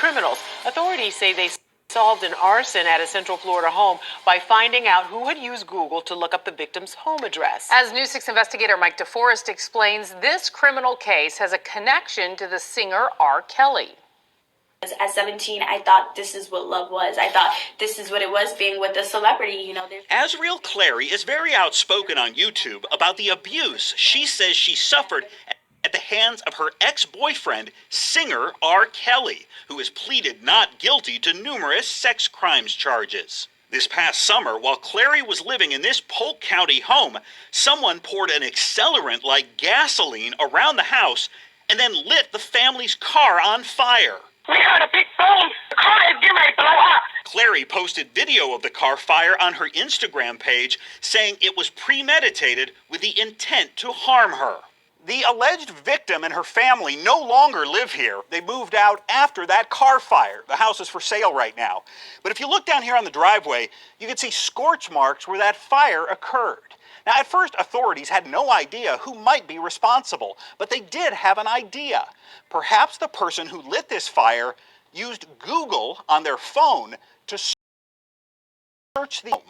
criminals. Authorities say they solved an arson at a Central Florida home by finding out who had used Google to look up the victim's home address. As News 6 investigator Mike DeForest explains, this criminal case has a connection to the singer R. Kelly. At 17, I thought this is what love was. I thought this is what it was being with a celebrity, Azriel Clary is very outspoken on YouTube about the abuse she says she suffered at the hands of her ex-boyfriend, singer R. Kelly, who has pleaded not guilty to numerous sex crimes charges. This past summer, while Clary was living in this Polk County home, someone poured an accelerant like gasoline around the house and then lit the family's car on fire. We heard a big boom. The car is getting ready to blow up. Clary posted video of the car fire on her Instagram page, saying it was premeditated with the intent to harm her. The alleged victim and her family no longer live here. They moved out after that car fire. The house is for sale right now. But if you look down here on the driveway, you can see scorch marks where that fire occurred. Now, at first, authorities had no idea who might be responsible, but they did have an idea. Perhaps the person who lit this fire used Google on their phone to search the home.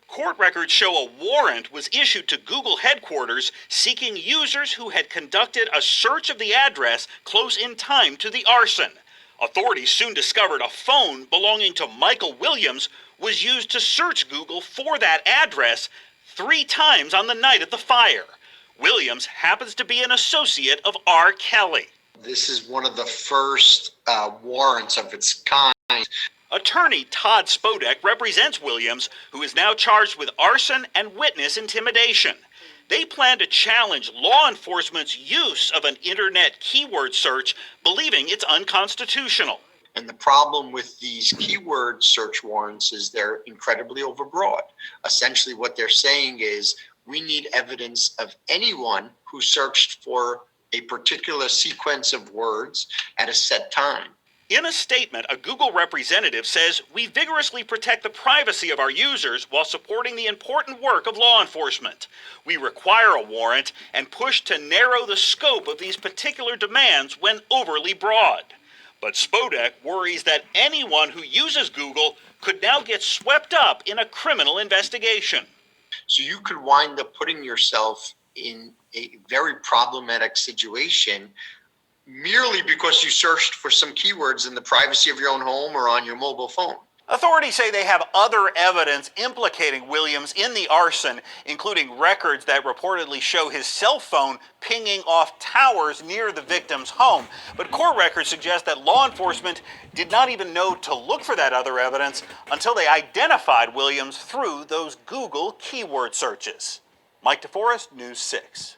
Court records show a warrant was issued to Google headquarters seeking users who had conducted a search of the address close in time to the arson. Authorities soon discovered a phone belonging to Michael Williams was used to search Google for that address 3 times on the night of the fire. Williams happens to be an associate of R. Kelly. This is one of the first warrants of its kind. Attorney Todd Spodek represents Williams, who is now charged with arson and witness intimidation. They plan to challenge law enforcement's use of an internet keyword search, believing it's unconstitutional. And the problem with these keyword search warrants is they're incredibly overbroad. Essentially what they're saying is we need evidence of anyone who searched for a particular sequence of words at a set time. In a statement, a Google representative says, "We vigorously protect the privacy of our users while supporting the important work of law enforcement. We require a warrant and push to narrow the scope of these particular demands when overly broad." But Spodek worries that anyone who uses Google could now get swept up in a criminal investigation. So you could wind up putting yourself in a very problematic situation merely because you searched for some keywords in the privacy of your own home or on your mobile phone. Authorities say they have other evidence implicating Williams in the arson, including records that reportedly show his cell phone pinging off towers near the victim's home. But court records suggest that law enforcement did not even know to look for that other evidence until they identified Williams through those Google keyword searches. Mike DeForest, News 6.